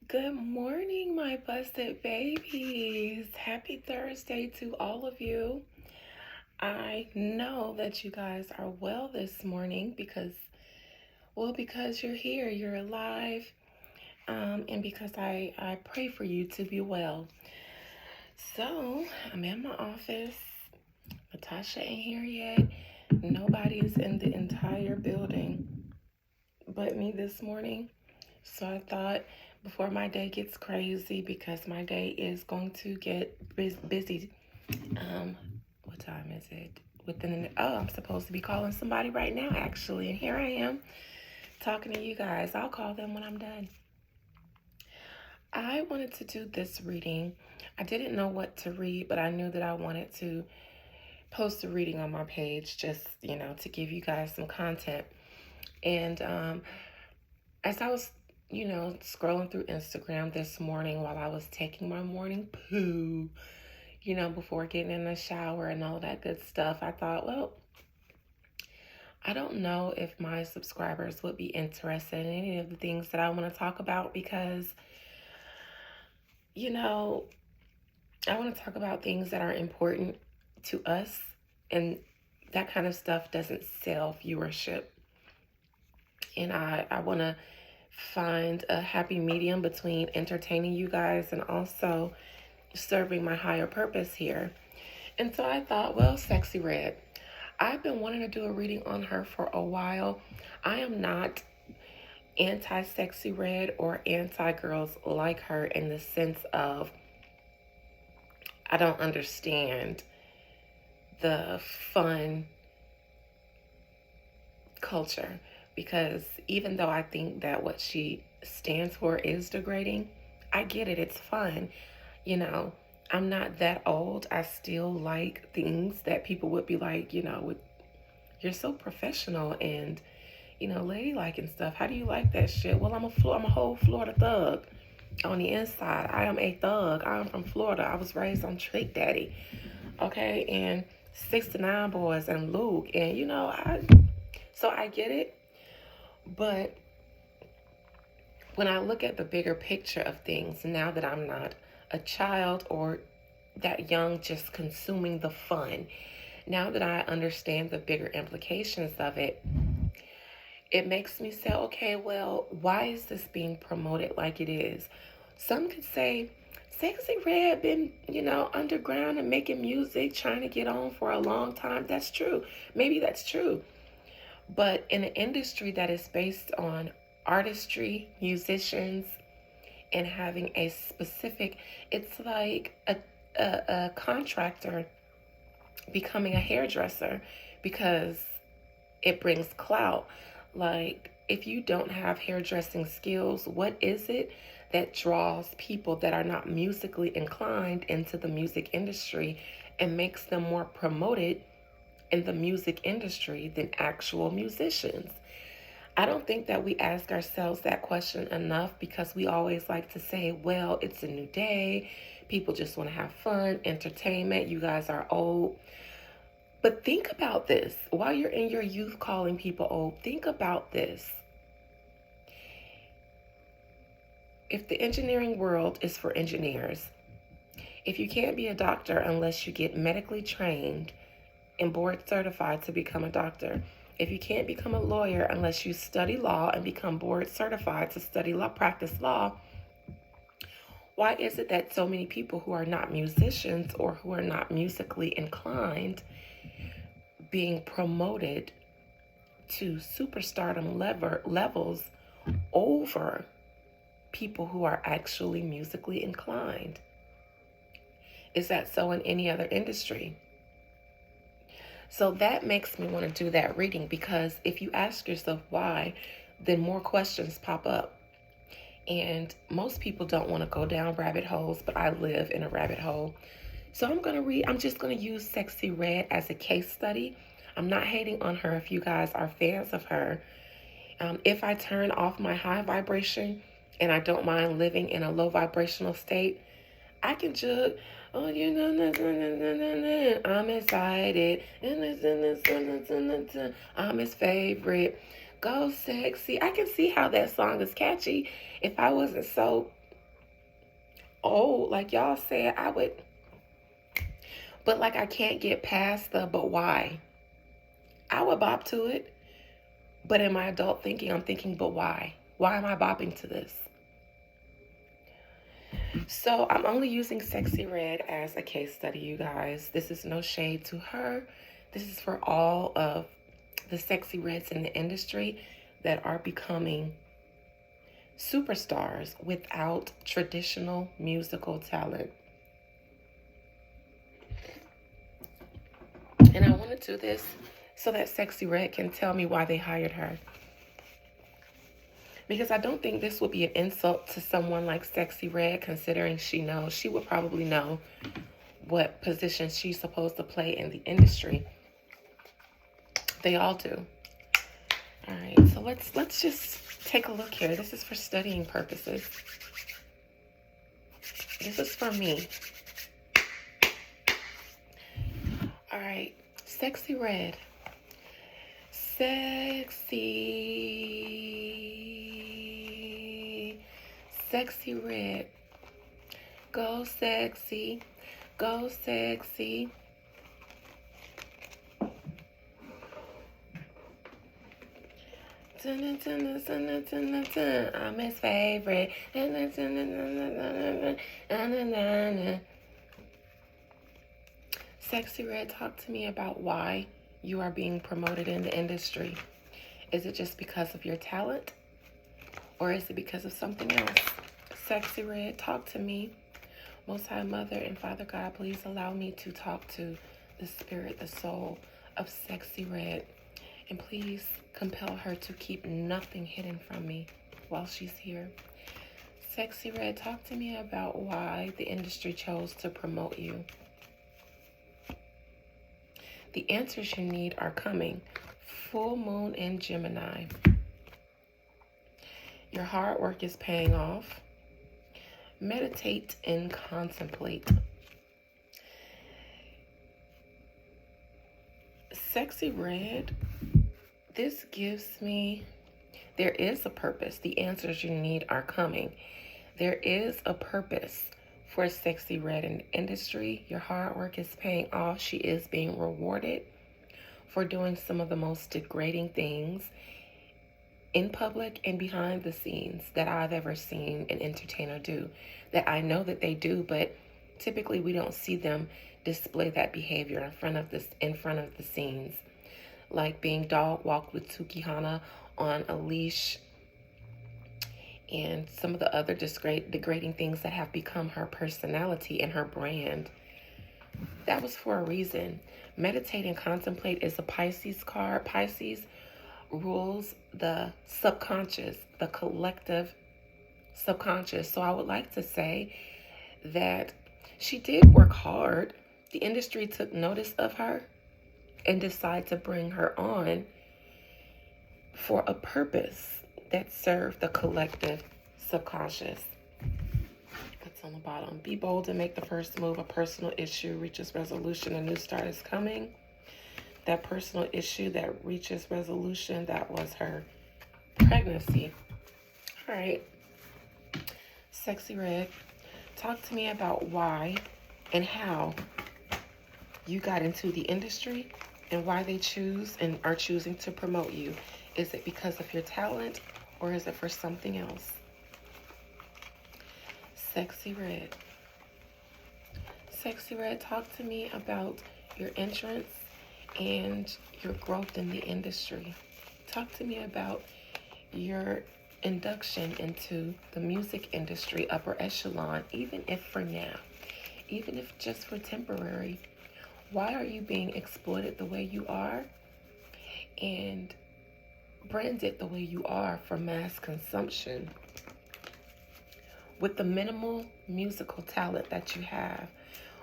Good morning, my busted babies. Happy Thursday to all of you. I know that you guys are well this morning because you're here, you're alive, and because I pray for you to be well. So, I'm in my office. Natasha ain't here yet. Nobody's in the entire building but me this morning. So I thought before my day gets crazy, because my day is going to get busy. What time is it? I'm supposed to be calling somebody right now, actually. And here I am talking to you guys. I'll call them when I'm done. I wanted to do this reading. I didn't know what to read, but I knew that I wanted to post a reading on my page just, to give you guys some content. And as I was, scrolling through Instagram this morning while I was taking my morning poo, before getting in the shower and all that good stuff, I thought, well, I don't know if my subscribers would be interested in any of the things that I want to talk about because, I want to talk about things that are important to us, and that kind of stuff doesn't sell viewership. And I want to find a happy medium between entertaining you guys and also serving my higher purpose here. And so I thought, well, Sexxy Red. I've been wanting to do a reading on her for a while. I am not anti-Sexxy Red or anti-girls like her in the sense of I don't understand the fun culture, because even though I think that what she stands for is degrading, I get it. It's fun. I'm not that old. I still like things that people would be like, you're so professional and, ladylike and stuff. How do you like that shit? Well, I'm a whole Florida thug on the inside. I am a thug. I am from Florida. I was raised on Trick Daddy. Okay. And 69 Boys and Luke. And, so I get it. But when I look at the bigger picture of things, now that I'm not a child or that young just consuming the fun, now that I understand the bigger implications of it, it makes me say, okay, well, why is this being promoted like it is? Some could say, Sexxy Red been, underground and making music, trying to get on for a long time. That's true. Maybe that's true. But in an industry that is based on artistry, musicians, and having a specific, it's like a contractor becoming a hairdresser because it brings clout. Like, if you don't have hairdressing skills, what is it that draws people that are not musically inclined into the music industry and makes them more promoted in the music industry than actual musicians? I don't think that we ask ourselves that question enough, because we always like to say, well, it's a new day. People just want to have fun, entertainment. You guys are old. But think about this. While you're in your youth calling people old, think about this. If the engineering world is for engineers, if you can't be a doctor unless you get medically trained and board certified to become a doctor, if you can't become a lawyer unless you study law and become board certified to study law, practice law, why is it that so many people who are not musicians or who are not musically inclined being promoted to superstardom levels over people who are actually musically inclined? Is that so in any other industry? So that makes me want to do that reading, because if you ask yourself why, then more questions pop up. And most people don't want to go down rabbit holes, but I live in a rabbit hole. So I'm just going to use Sexxy Red as a case study. I'm not hating on her if you guys are fans of her. If I turn off my high vibration and I don't mind living in a low vibrational state, I can just, oh, I'm excited, I'm his favorite, go Sexxy. I can see how that song is catchy if I wasn't so old. Like y'all said, I would, but like I can't get past the but why. I would bop to it, but in my adult thinking, I'm thinking, but why? Why am I bopping to this? So I'm only using Sexy Red as a case study, you guys. This is no shade to her. This is for all of the Sexy Reds in the industry that are becoming superstars without traditional musical talent. And I want to do this so that Sexy Red can tell me why they hired her. Because I don't think this would be an insult to someone like Sexy Red, considering she knows, she would probably know what position she's supposed to play in the industry. They all do. All right, so let's just take a look here. This is for studying purposes. This is for me. All right, Sexy Red. Sexy Red. Go sexy. Go sexy. I'm his favorite. Sexy Red, talk to me about why you are being promoted in the industry. Is it just because of your talent? Or is it because of something else? Sexy Red, talk to me. Most High Mother and Father God, please allow me to talk to the spirit, the soul of Sexy Red. And please compel her to keep nothing hidden from me while she's here. Sexy Red, talk to me about why the industry chose to promote you. The answers you need are coming. Full moon in Gemini. Your hard work is paying off. Meditate and contemplate. Sexy Red, this gives me, there is a purpose. The answers you need are coming. There is a purpose for Sexy Red in the industry. Your hard work is paying off. She is being rewarded for doing some of the most degrading things in public and behind the scenes that I've ever seen an entertainer do. That I know that they do, but typically we don't see them display that behavior in front of the scenes. Like being dog walked with Tsukihana on a leash, and some of the other degrading things that have become her personality and her brand. That was for a reason. Meditate and contemplate is a Pisces card. Pisces rules the subconscious, the collective subconscious. So I would like to say that she did work hard. The industry took notice of her and decided to bring her on for a purpose that serve the collective subconscious. That's on the bottom. Be bold and make the first move. A personal issue reaches resolution. A new start is coming. That personal issue that reaches resolution, that was her pregnancy. All right. Sexy Red, talk to me about why and how you got into the industry and why they choose and are choosing to promote you. Is it because of your talent? Or is it for something else? Sexy Red. Sexy Red, talk to me about your entrance and your growth in the industry. Talk to me about your induction into the music industry, upper echelon, even if for now, even if just for temporary. Why are you being exploited the way you are? And branded the way you are for mass consumption with the minimal musical talent that you have?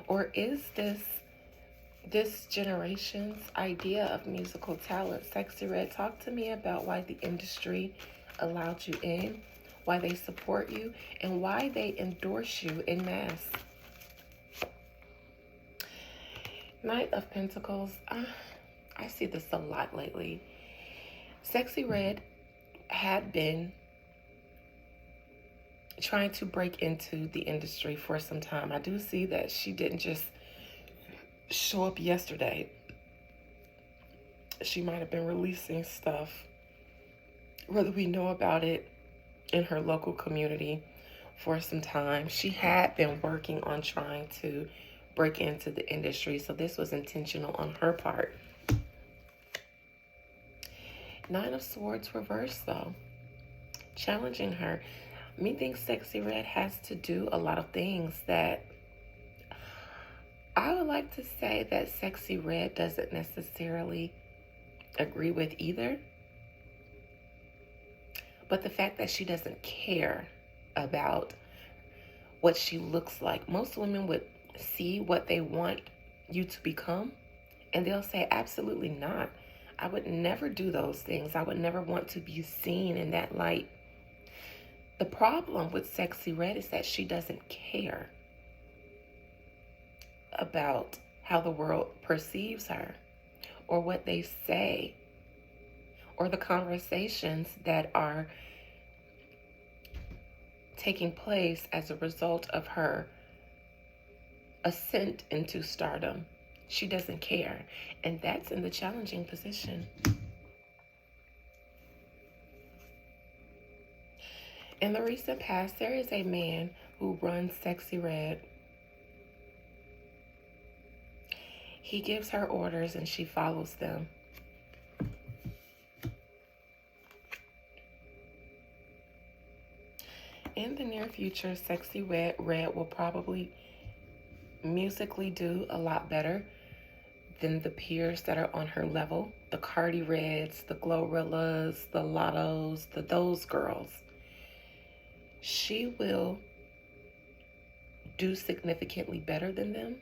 Or is this generation's idea of musical talent? Sexy Red, talk to me about why the industry allowed you in, why they support you, and why they endorse you in mass. Knight of Pentacles, I see this a lot lately. Sexy Red had been trying to break into the industry for some time. I do see that she didn't just show up yesterday. She might have been releasing stuff, whether we know about it, in her local community for some time. She had been working on trying to break into the industry, so this was intentional on her part. Nine of Swords reversed, though, challenging her. Me thinks Sexy Red has to do a lot of things that I would like to say that Sexy Red doesn't necessarily agree with either. But the fact that she doesn't care about what she looks like. Most women would see what they want you to become, and they'll say, absolutely not. I would never do those things. I would never want to be seen in that light. The problem with Sexy Red is that she doesn't care about how the world perceives her, or what they say, or the conversations that are taking place as a result of her ascent into stardom. She doesn't care, and that's in the challenging position. In the recent past, there is a man who runs Sexy Red. He gives her orders and she follows them. In the near future, Sexy Red will probably musically do a lot better than the peers that are on her level. The Cardi Reds, the Glorillas, the Lottos, those girls. She will do significantly better than them.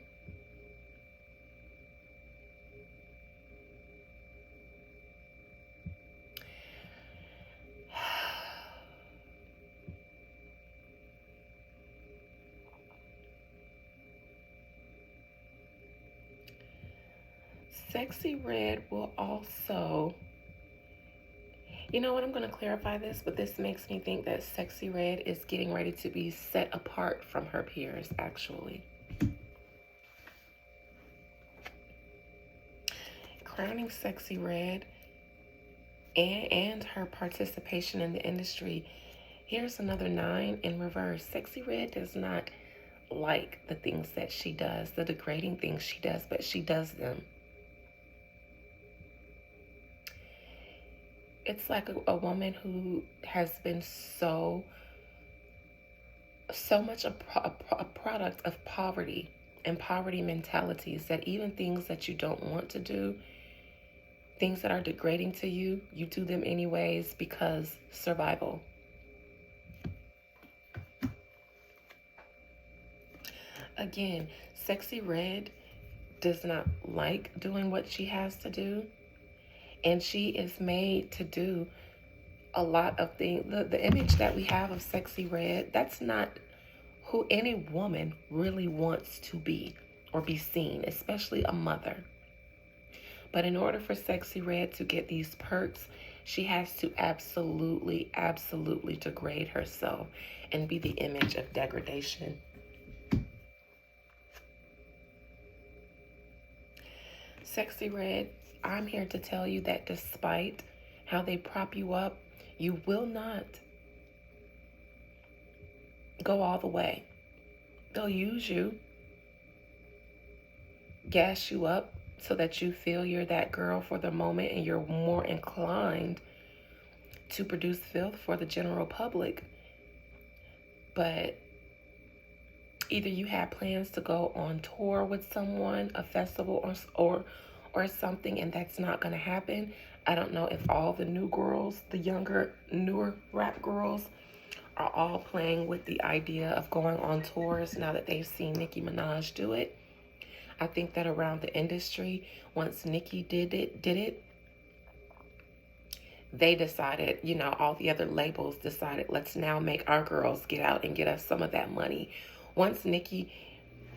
Sexy Red will also, you know what, I'm going to clarify this, but this makes me think that Sexy Red is getting ready to be set apart from her peers, actually. Crowning Sexy Red and her participation in the industry. Here's another 9 in reverse. Sexy Red does not like the things that she does, the degrading things she does, but she does them. It's like a woman who has been so much a product of poverty and poverty mentalities, that even things that you don't want to do, things that are degrading to you, you do them anyways because survival. Again, Sexy Red does not like doing what she has to do. And she is made to do a lot of things. The image that we have of Sexy Red, that's not who any woman really wants to be or be seen, especially a mother. But in order for Sexy Red to get these perks, she has to absolutely, absolutely degrade herself and be the image of degradation. Sexy Red, I'm here to tell you that despite how they prop you up, you will not go all the way. They'll use you, gas you up so that you feel you're that girl for the moment, and you're more inclined to produce filth for the general public. But either you have plans to go on tour with someone, a festival or something, and that's not going to happen. I don't know if all the new girls, the younger, newer rap girls, are all playing with the idea of going on tours now that they've seen Nicki Minaj do it. I think that around the industry, once Nicki did it, they decided, all the other labels decided, let's now make our girls get out and get us some of that money. Once Nicki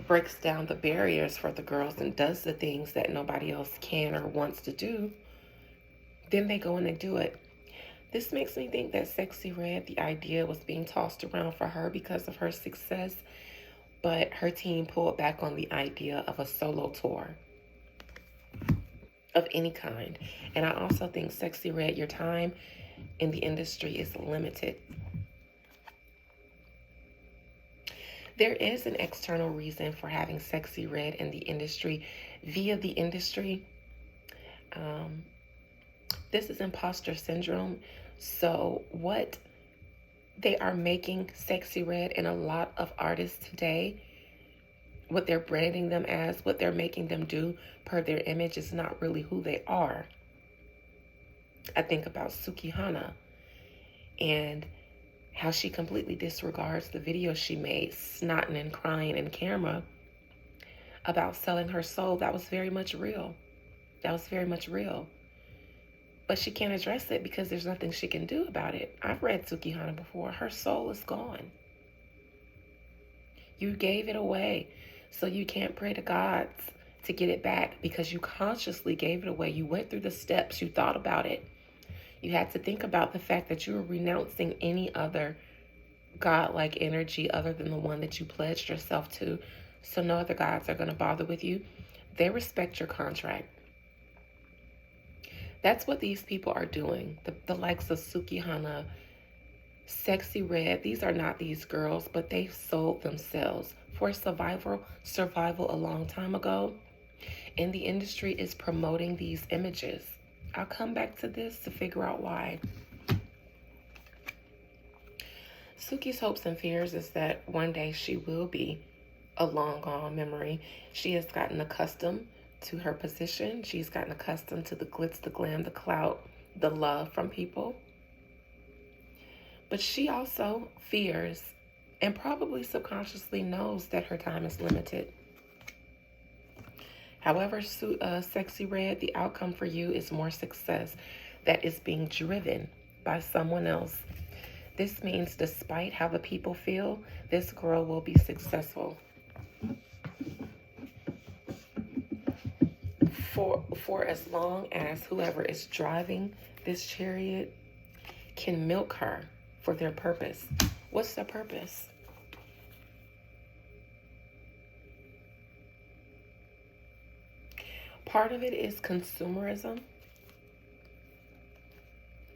breaks down the barriers for the girls and does the things that nobody else can or wants to do, then they go in and do it. This makes me think that Sexy Red, the idea was being tossed around for her because of her success, but her team pulled back on the idea of a solo tour of any kind. And I also think Sexy Red, your time in the industry is limited. There is an external reason for having Sexy Red in the industry via the industry. Um, this is Imposter Syndrome. So, what they are making Sexy Red and a lot of artists today, what they're branding them as, what they're making them do per their image is not really who they are. I think about Sukihana and how she completely disregards the video she made, snotting and crying in camera about selling her soul. That was very much real. That was very much real. But she can't address it because there's nothing she can do about it. I've read Sukihana before. Her soul is gone. You gave it away. So you can't pray to gods to get it back because you consciously gave it away. You went through the steps. You thought about it. You had to think about the fact that you were renouncing any other godlike energy other than the one that you pledged yourself to. So no other gods are going to bother with you. They respect your contract. That's what these people are doing. The likes of Sukihana, Sexy Red, these are not these girls, but they sold themselves for survival a long time ago. And the industry is promoting these images. I'll come back to this to figure out why. Suki's hopes and fears is that one day she will be a long gone memory. She has gotten accustomed to her position. She's gotten accustomed to the glitz, the glam, the clout, the love from people. But she also fears and probably subconsciously knows that her time is limited. However, Sexy Red, the outcome for you is more success that is being driven by someone else. This means despite how the people feel, this girl will be successful. For as long as whoever is driving this chariot can milk her for their purpose. What's their purpose? Part of it is consumerism.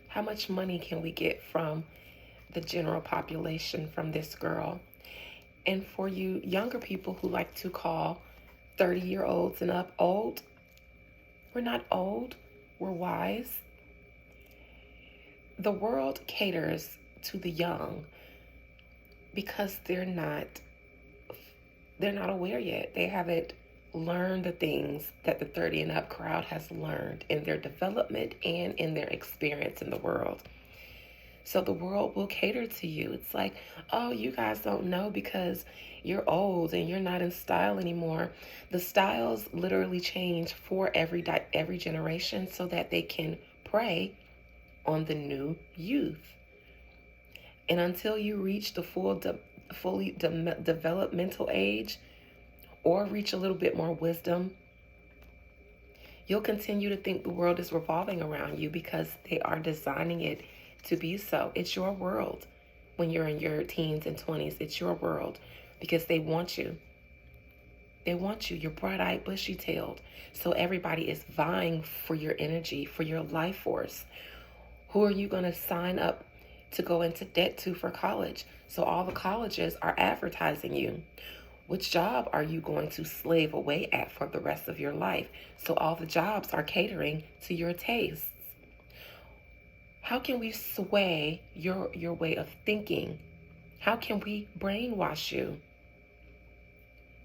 How much money can we get from the general population from this girl? And for you younger people who like to call 30-year-olds and up old, we're not old, we're wise. The world caters to the young because they're not aware yet. They haven't learned the things that the 30 and up crowd has learned in their development and in their experience in the world. So the world will cater to you. It's like, oh, you guys don't know because you're old and you're not in style anymore. The styles literally change for every generation so that they can prey on the new youth. And until you reach the fully developmental age or reach a little bit more wisdom, you'll continue to think the world is revolving around you because they are designing it to be so. It's your world. When you're in your teens and 20s, it's your world because they want you. They want you. You're bright-eyed, bushy-tailed. So everybody is vying for your energy, for your life force. Who are you going to sign up to go into debt to for college? So all the colleges are advertising you. Which job are you going to slave away at for the rest of your life? So all the jobs are catering to your tastes. How can we sway your way of thinking? How can we brainwash you?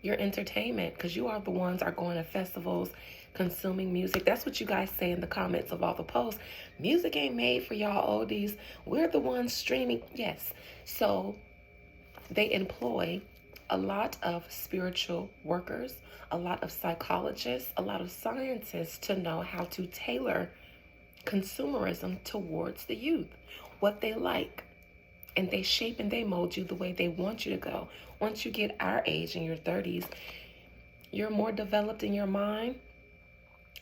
Your entertainment, because you are the ones are going to festivals, consuming music. That's what you guys say in the comments of all the posts. Music ain't made for y'all oldies. We're the ones streaming. Yes. So they employ a lot of spiritual workers, a lot of psychologists, a lot of scientists to know how to tailor consumerism towards the youth, what they like. And they shape and they mold you the way they want you to go. Once you get our age in your 30s, you're more developed in your mind.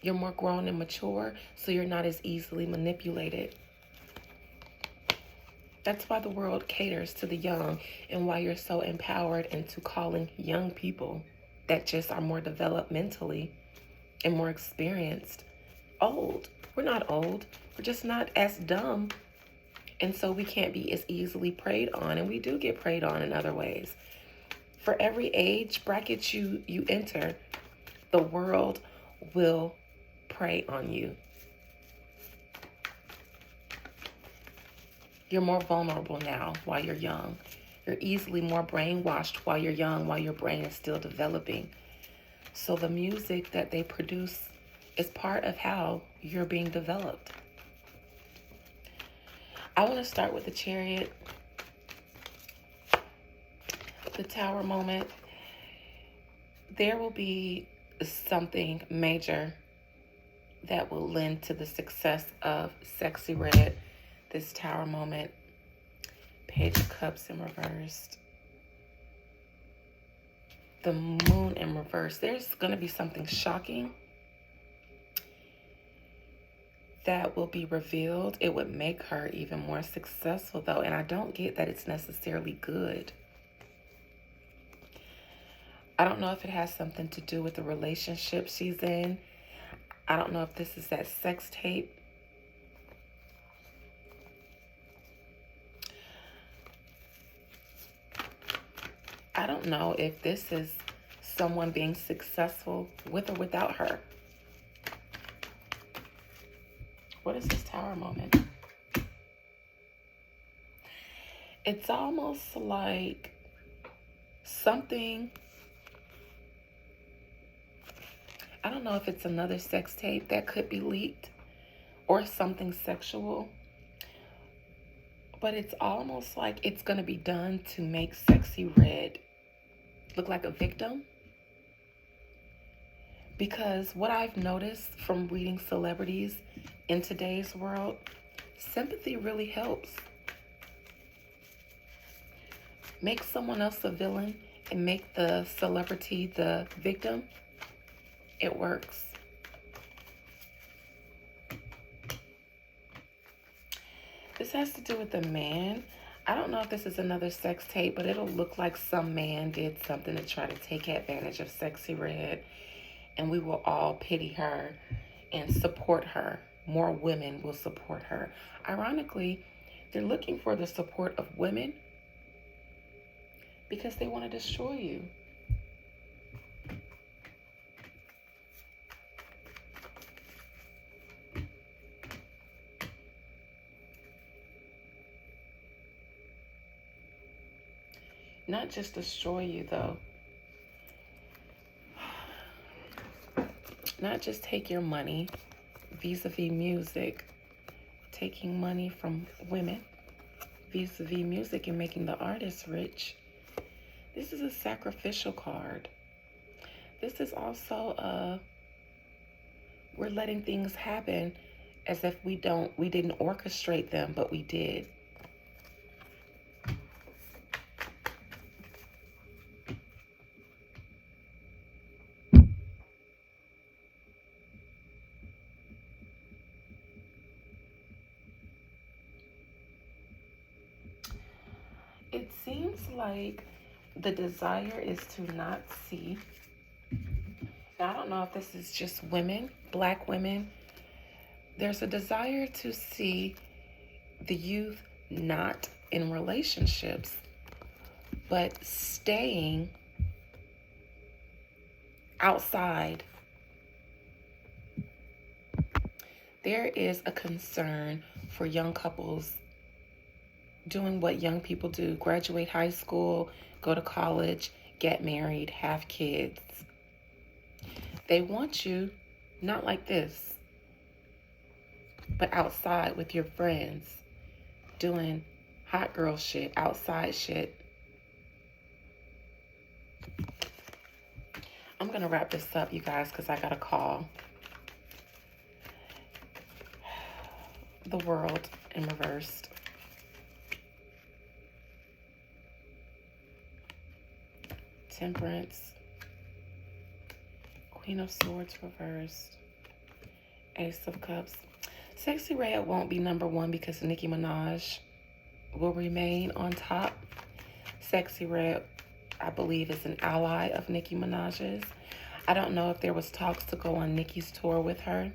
You're more grown and mature, so you're not as easily manipulated. That's why the world caters to the young and why you're so empowered into calling young people that just are more developed mentally and more experienced old. We're not old. We're just not as dumb. And so we can't be as easily preyed on. And we do get preyed on in other ways. For every age bracket you enter, the world will prey on you. You're more vulnerable now while you're young. You're easily more brainwashed while you're young, while your brain is still developing. So the music that they produce is part of how you're being developed. I want to start with the Chariot, the Tower moment. There will be something major that will lend to the success of Sexy Red. This Tower moment, Page of Cups in reversed, the Moon in reverse. There's going to be something shocking that will be revealed. It would make her even more successful, though, and I don't get that it's necessarily good. I don't know if it has something to do with the relationship she's in. I don't know if this is that sex tape. I don't know if this is someone being successful with or without her. What is this Tower moment? It's almost like something, I don't know if it's another sex tape that could be leaked or something sexual, but it's almost like it's going to be done to make Sexy Red look like a victim. Because what I've noticed from reading celebrities in today's world, sympathy really helps. Make someone else a villain and make the celebrity the victim. It works. This has to do with the man. I don't know if this is another sex tape, but it'll look like some man did something to try to take advantage of Sexy Red, and we will all pity her and support her. More women will support her. Ironically, they're looking for the support of women because they want to destroy you. Not just destroy you, though. Not just take your money vis-a-vis music, taking money from women vis-a-vis music and making the artist rich. This is a sacrificial card. This is also we're letting things happen as if we didn't orchestrate them, but we did. It seems like the desire is to not see. Now, I don't know if this is just women, black women. There's a desire to see the youth not in relationships, but staying outside. There is a concern for young couples doing what young people do: graduate high school, go to college, get married, have kids. They want you not like this, but outside with your friends, doing hot girl shit, outside shit. I'm gonna wrap this up, you guys, because I got a call. The World in reversed. Temperance, Queen of Swords reversed, Ace of Cups. Sexy Red won't be number one because Nicki Minaj will remain on top. Sexy Red, I believe, is an ally of Nicki Minaj's. I don't know if there was talks to go on Nicki's tour with her.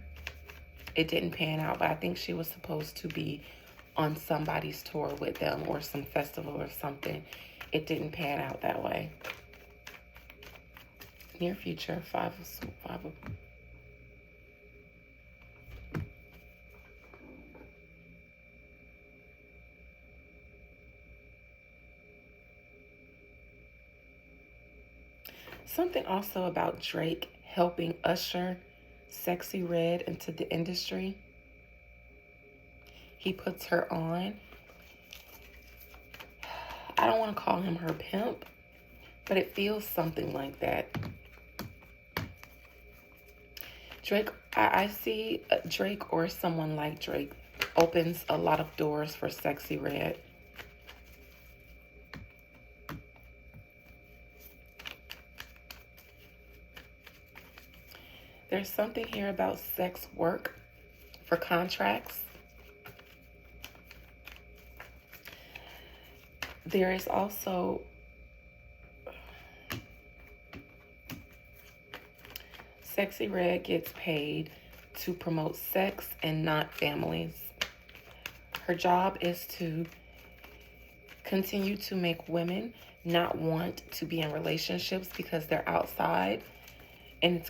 It didn't pan out, but I think she was supposed to be on somebody's tour with them or some festival or something. It didn't pan out that way. Near future, five of something also about Drake helping usher Sexy Red into the industry. He puts her on. I don't want to call him her pimp, but it feels something like that. Drake, I see Drake or someone like Drake opens a lot of doors for Sexy Red. There's something here about sex work for contracts. There is also Sexy Red gets paid to promote sex and not families. Her job is to continue to make women not want to be in relationships because they're outside. And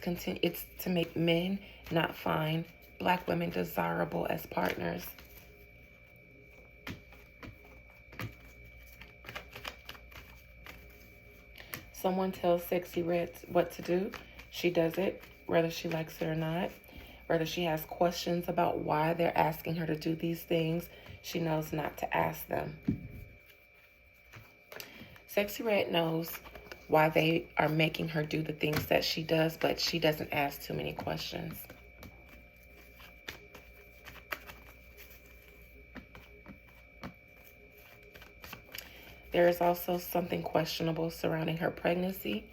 it's to make men not find Black women desirable as partners. Someone tells Sexy Red what to do. She does it, whether she likes it or not. Whether she has questions about why they're asking her to do these things, she knows not to ask them. Sexy Red knows why they are making her do the things that she does, but she doesn't ask too many questions. There is also something questionable surrounding her pregnancy.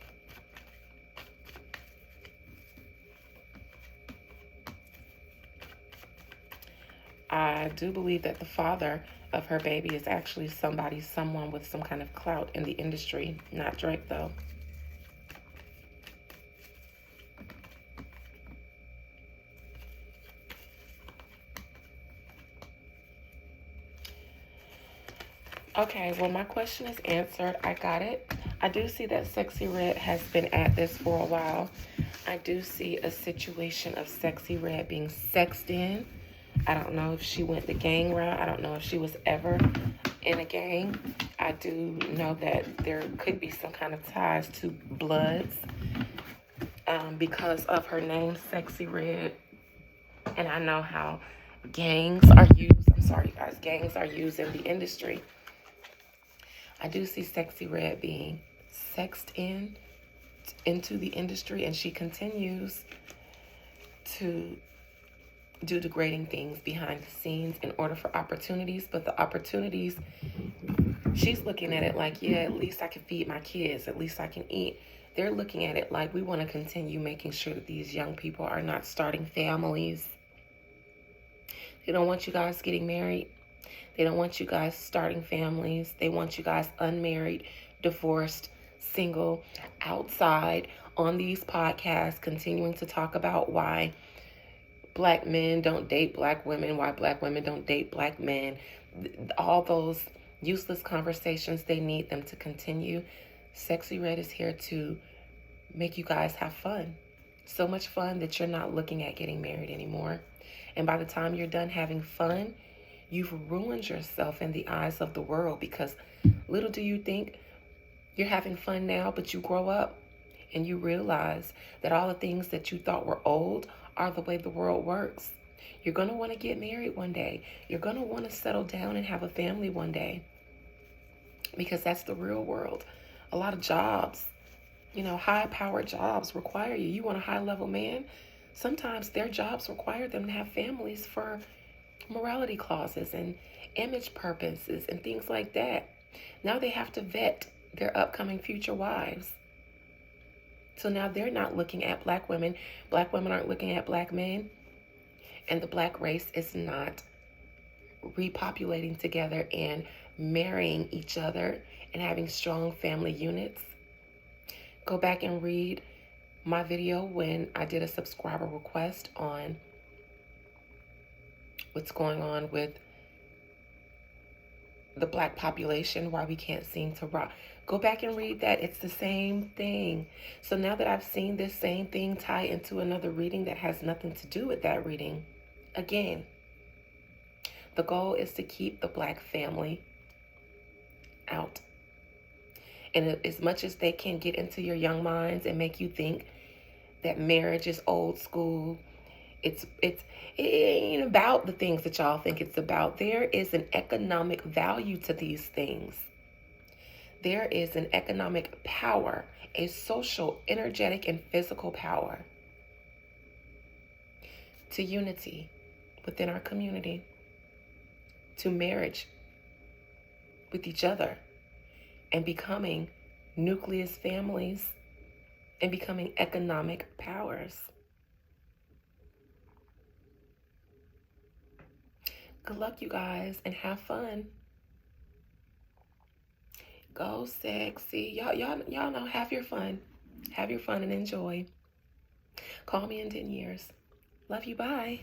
I do believe that the father of her baby is actually someone with some kind of clout in the industry, not Drake though. Okay, well, my question is answered. I got it. I do see that Sexy Red has been at this for a while. I do see a situation of Sexy Red being sexed in. I don't know if she went the gang route. I don't know if she was ever in a gang. I do know that there could be some kind of ties to Bloods because of her name, Sexy Red. And I know how gangs are used. I'm sorry, guys. Gangs are used in the industry. I do see Sexy Red being sexed into the industry, and she continues to do degrading things behind the scenes in order for opportunities. But the opportunities, she's looking at it like, yeah, at least I can feed my kids. At least I can eat. They're looking at it like we want to continue making sure that these young people are not starting families. They don't want you guys getting married. They don't want you guys starting families. They want you guys unmarried, divorced, single, outside on these podcasts, continuing to talk about why Black men don't date Black women, why Black women don't date Black men. All those useless conversations, they need them to continue. Sexy Red is here to make you guys have fun. So much fun that you're not looking at getting married anymore. And by the time you're done having fun, you've ruined yourself in the eyes of the world, because little do you think you're having fun now, but you grow up and you realize that all the things that you thought were old are the way the world works. You're going to want to get married one day. You're going to want to settle down and have a family one day, because that's the real world. A lot of jobs, high-powered jobs require you. You want a high-level man? Sometimes their jobs require them to have families for morality clauses and image purposes and things like that. Now they have to vet their upcoming future wives. So now they're not looking at Black women. Black women aren't looking at Black men. And the Black race is not repopulating together and marrying each other and having strong family units. Go back and read my video when I did a subscriber request on what's going on with the Black population, why we can't seem to rock. Go back and read that. It's the same thing. So now that I've seen this same thing tie into another reading that has nothing to do with that reading, again, the goal is to keep the Black family out. And as much as they can get into your young minds and make you think that marriage is old school, it ain't about the things that y'all think it's about. There is an economic value to these things. There is an economic power, a social, energetic, and physical power to unity within our community, to marriage with each other, and becoming nucleus families and becoming economic powers. Good luck, you guys, and have fun. Go sexy. Y'all know, have your fun. Have your fun and enjoy. Call me in 10 years. Love you. Bye.